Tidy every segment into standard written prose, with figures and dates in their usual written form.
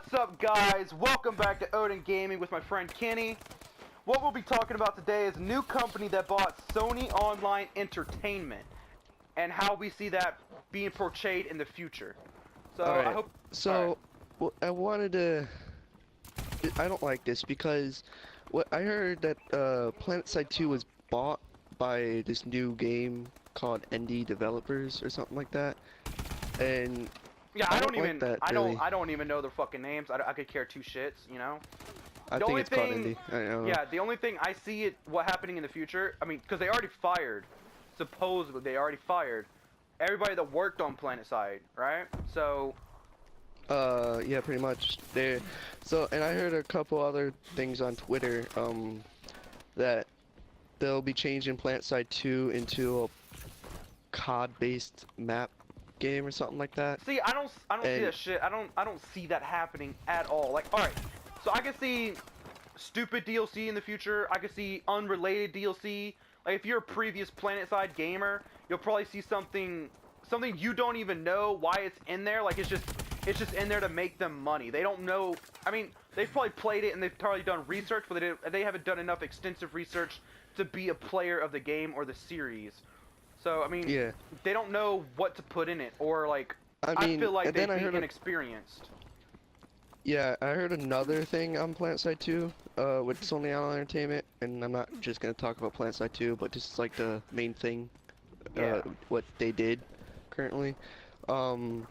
What's up, guys? Welcome back to Odin Gaming with my friend Kenny. What we'll be talking about today is a new company that bought Sony Online Entertainment and how we see that being portrayed in the future. So Alright, I hope. so well, I wanted to. I don't like this because what I heard that PlanetSide 2 was bought by this new game called ND Developers or something like that, and Yeah, I don't like that really. I don't even know their fucking names. I could care two shits, you know. I The think only it's called thing, ND. I don't know. yeah, the only thing I see what happening in the future. I mean, because they already fired, supposedly they already fired everybody that worked on PlanetSide, right? So. Yeah, pretty much. There. So, and I heard a couple other things on Twitter, that they'll be changing PlanetSide 2 into a COD-based map game or something like that. See, I don't see that shit. I don't see that happening at all. Like, all right, so I can see stupid DLC in the future. I can see unrelated DLC. Like, if you're a previous PlanetSide gamer, you'll probably see something you don't even know why it's in there. Like, it's just in there to make them money. They don't know. I mean, they've probably played it and they've probably done research, but they haven't done enough extensive research to be a player of the game or the series. So, I mean, Yeah. they don't know what to put in it, or like, I mean, feel like and they'd then I be heard inexperienced. Yeah, I heard another thing on PlanetSide 2, with Sony Online Entertainment, and I'm not just gonna talk about PlanetSide 2, but just like the main thing, Yeah. what they did currently. Sony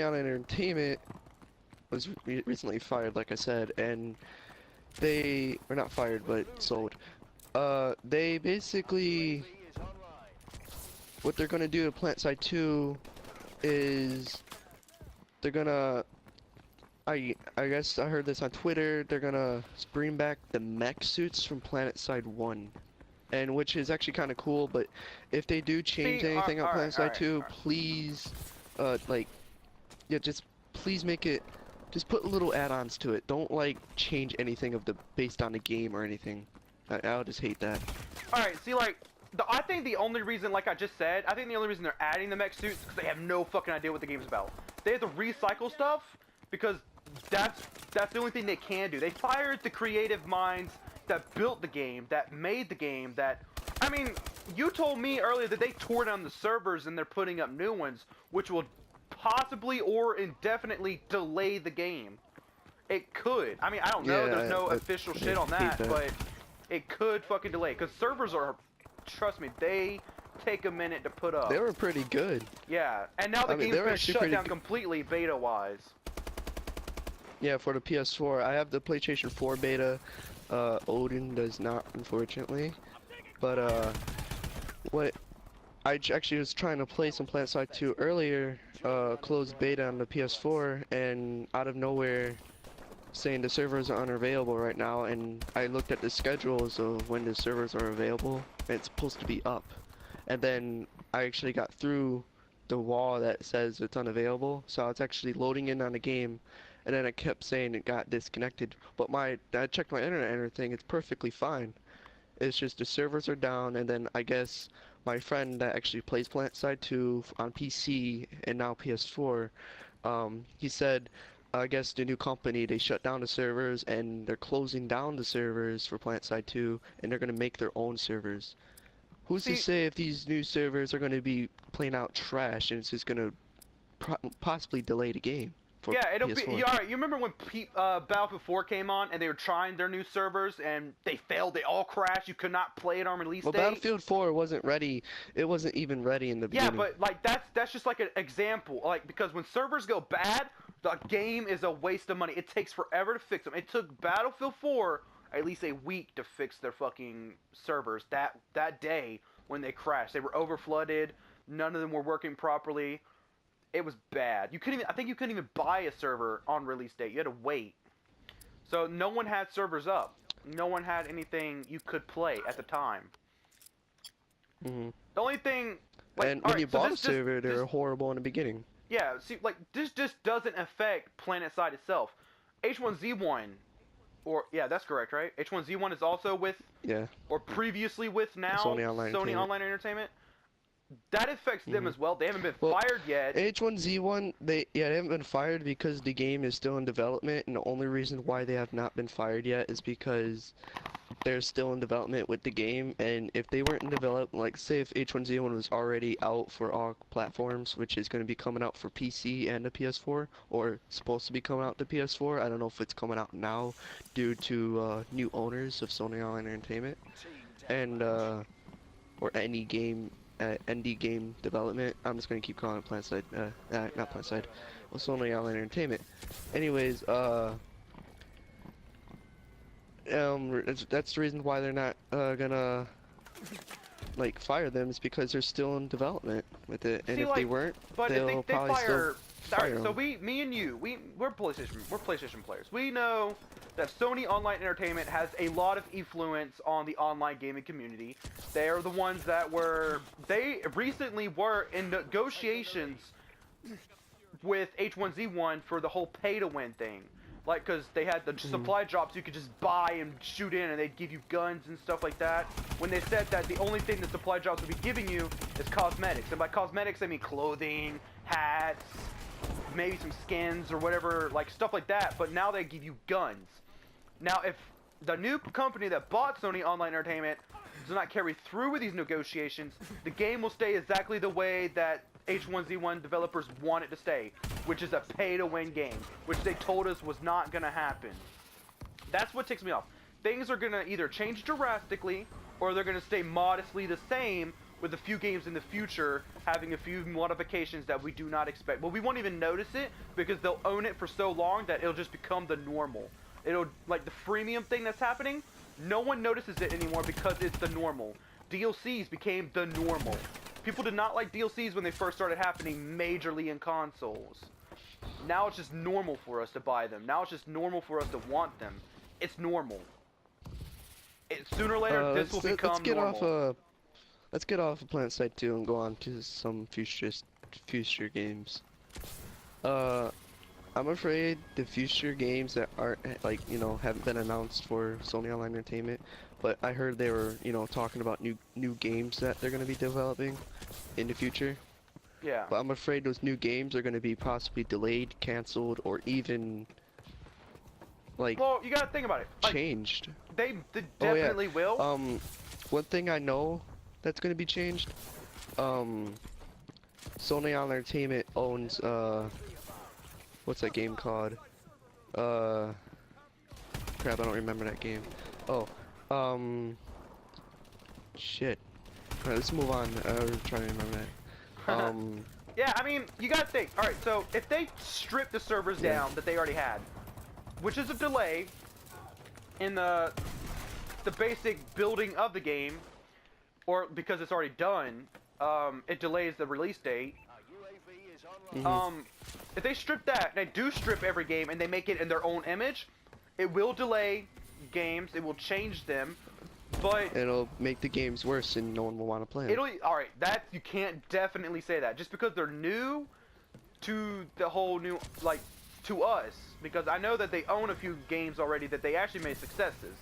Online Entertainment was recently fired, like I said, and they were not fired, but sold. They basically, what they're gonna do to PlanetSide 2 is they're gonna I guess I heard this on Twitter. They're gonna bring back the mech suits from PlanetSide 1, and which is actually kind of cool. But if they do change anything on PlanetSide 2, please, like, yeah, just please make it. Just put little add-ons to it. Don't like change anything of the based on the game or anything. I'll just hate that. Alright, see, like, I think the only reason, like I just said, I think the only reason they're adding the mech suits is because they have no fucking idea what the game's about. They have to recycle stuff because that's the only thing they can do. They fired the creative minds that built the game, that made the game, that... I mean, you told me earlier that they tore down the servers and they're putting up new ones, which will possibly or indefinitely delay the game. It could. I mean, I don't know. Yeah, There's no official shit on that, but it could fucking delay. Because servers are, trust me, they take a minute to put up. They were pretty good. Yeah, and now the game's been shut down completely beta-wise. Yeah, for the PS4. I have the PlayStation 4 beta. Odin does not, unfortunately. But, what... I actually was trying to play some PlanetSide 2 earlier, closed beta on the PS4, and out of nowhere, saying the servers are unavailable right now, and I looked at the schedules of when the servers are available, and it's supposed to be up. And then I actually got through the wall that says it's unavailable, so it's actually loading in on the game, and then it kept saying it got disconnected. But I checked my internet and everything, it's perfectly fine. It's just the servers are down, and then I guess my friend that actually plays PlanetSide 2 on PC and now PS4, he said, I guess the new company, they shut down the servers and they're closing down the servers for PlanetSide 2, and they're gonna make their own servers. Who's to say if these new servers are gonna be playing out trash and it's just gonna possibly delay the game? Yeah, it'll be. Alright, you remember when Battlefield 4 came on and they were trying their new servers and they failed? They all crashed. You could not play it on release date. Well, Battlefield 4 wasn't ready. It wasn't even ready in the beginning. Yeah, but like that's just like an example. Like, because when servers go bad, the game is a waste of money. It takes forever to fix them. It took Battlefield 4 at least a week to fix their fucking servers. That day when they crashed, they were overflooded. None of them were working properly. It was bad. You couldn't even, I think you couldn't even buy a server on release date. You had to wait. So no one had servers up. No one had anything you could play at the time. The only thing... Like, and when you bought a server, they were horrible in the beginning. Yeah, see, like, this just doesn't affect PlanetSide itself. H1Z1, or, yeah, that's correct, right? H1Z1 is also with... Yeah. Or previously with now, Sony Online Entertainment. that affects them as well. They haven't been Well, fired yet. H1Z1, they haven't been fired because the game is still in development, and the only reason why they have not been fired yet is because they're still in development with the game, and if they weren't in development, like say if H1Z1 was already out for all platforms, which is going to be coming out for PC and the PS4, or supposed to be coming out to PS4, I don't know if it's coming out now due to new owners of Sony Online Entertainment, and or any game, indie game development. I'm just going to keep calling it PlanetSide, not PlanetSide, well, Sony Online Entertainment. Anyways, that's the reason why they're not gonna like fire them, is because they're still in development with it, and See, if like, they weren't, but if they'll they probably fire. still fire So them. me and you, we're PlayStation players. We know that Sony Online Entertainment has a lot of influence on the online gaming community. They are the ones that they recently were in negotiations with H1Z1 for the whole pay-to-win thing. Like, because they had the supply drops, you could just buy and shoot in, and they'd give you guns and stuff like that. When they said that the only thing the supply drops would be giving you is cosmetics. And by cosmetics, I mean clothing, hats, maybe some skins or whatever, like stuff like that. But now they give you guns. Now, if the new company that bought Sony Online Entertainment does not carry through with these negotiations, the game will stay exactly the way that H1Z1 developers want it to stay, which is a pay-to-win game, which they told us was not going to happen. That's what ticks me off. Things are going to either change drastically, or they're going to stay modestly the same, with a few games in the future having a few modifications that we do not expect. Well, we won't even notice it, because they'll own it for so long that it'll just become the normal. It'll, like the freemium thing that's happening, no one notices it anymore because it's the normal. DLCs became the normal. People did not like DLCs when they first started happening majorly in consoles. Now it's just normal for us to buy them. Now it's just normal for us to want them. It's normal. Sooner or later, this will become normal. Let's get off of PlanetSide 2 and go on to some future games. I'm afraid the future games that aren't, like, you know, haven't been announced for Sony Online Entertainment, but I heard they were, you know, talking about new games that they're going to be developing in the future. Yeah. But I'm afraid those new games are going to be possibly delayed, canceled, or even, like, well, you gotta think about it. Like, changed. They definitely will. One thing I know that's going to be changed, Sony Online Entertainment owns, what's that game called? Crap, I don't remember that game. Oh, shit. Alright, let's move on. I'm trying to remember that. Yeah, I mean, you gotta think. Alright, so if they strip the servers down that they already had, which is a delay in the basic building of the game, or because it's already done, it delays the release date. If they strip that, and they do strip every game, and they make it in their own image, it will delay games, it will change them, but it'll make the games worse and no one will want to play them. Alright, that, you can't definitely say that. Just because they're new to the whole new, like, to us, because I know that they own a few games already that they actually made successes.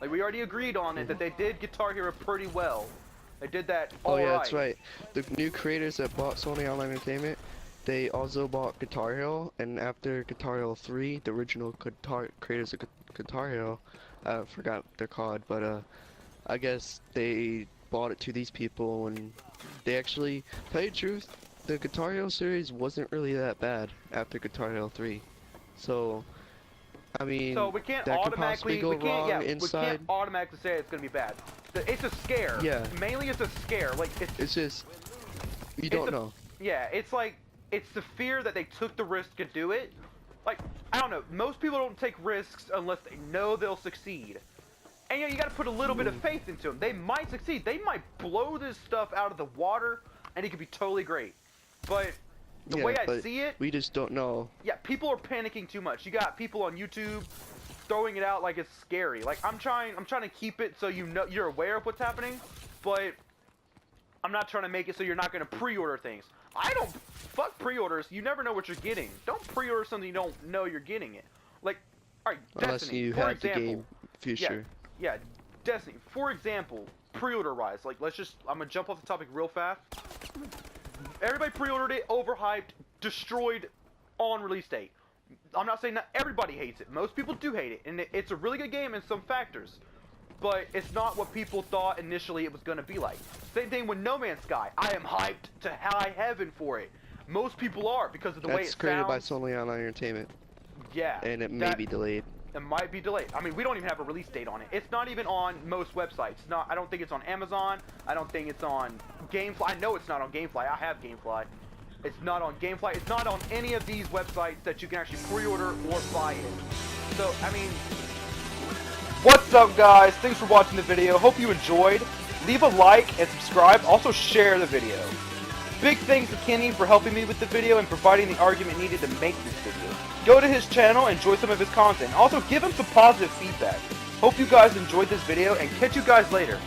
Like, we already agreed on it, that they did Guitar Hero pretty well. They did that all right. Oh yeah, that's right. The new creators that bought Sony Online Entertainment, they also bought Guitar Hero, and after Guitar Hero 3, the original creators of Guitar Hero, I forgot what they're called, but I guess they bought it to these people, and they actually, tell you the truth, the Guitar Hero series wasn't really that bad after Guitar Hero 3. So, I mean, so we can't that automatically, could possibly go wrong inside. We can't automatically say it's gonna be bad. It's a scare. Yeah. Mainly it's a scare. Like, it's just, you don't know. Yeah, it's like, it's the fear that they took the risk to do it. Like, I don't know, most people don't take risks unless they know they'll succeed. And you gotta put a little bit of faith into them. They might succeed. They might blow this stuff out of the water, and it could be totally great. But the way I see it, we just don't know. Yeah, people are panicking too much. You got people on YouTube throwing it out like it's scary. Like, I'm trying to keep it so you know, you're aware of what's happening, but I'm not trying to make it so you're not gonna pre-order things. Fuck pre-orders. You never know what you're getting. Don't pre-order something you don't know you're getting it. Like, alright, unless Destiny, you for have example, the game future. Yeah, Destiny. For example, pre-order wise, like, I'm gonna jump off the topic real fast. Everybody pre-ordered it, overhyped, destroyed on release date. I'm not saying that everybody hates it. Most people do hate it, and it's a really good game in some factors. But it's not what people thought initially it was going to be like. Same thing with No Man's Sky. I am hyped to high heaven for it. Most people are because of the way it sounds. That's created by Sony Online Entertainment. Yeah. And it may be delayed. It might be delayed. I mean, we don't even have a release date on it. It's not even on most websites. I don't think it's on Amazon. I don't think it's on Gamefly. I know it's not on Gamefly. I have Gamefly. It's not on Gamefly. It's not on any of these websites that you can actually pre-order or buy it. So, I mean, what's up, guys? Thanks for watching the video. Hope you enjoyed. Leave a like and subscribe. Also, share the video. Big thanks to Kenny for helping me with the video and providing the argument needed to make this video. Go to his channel and enjoy some of his content. Also, give him some positive feedback. Hope you guys enjoyed this video and catch you guys later.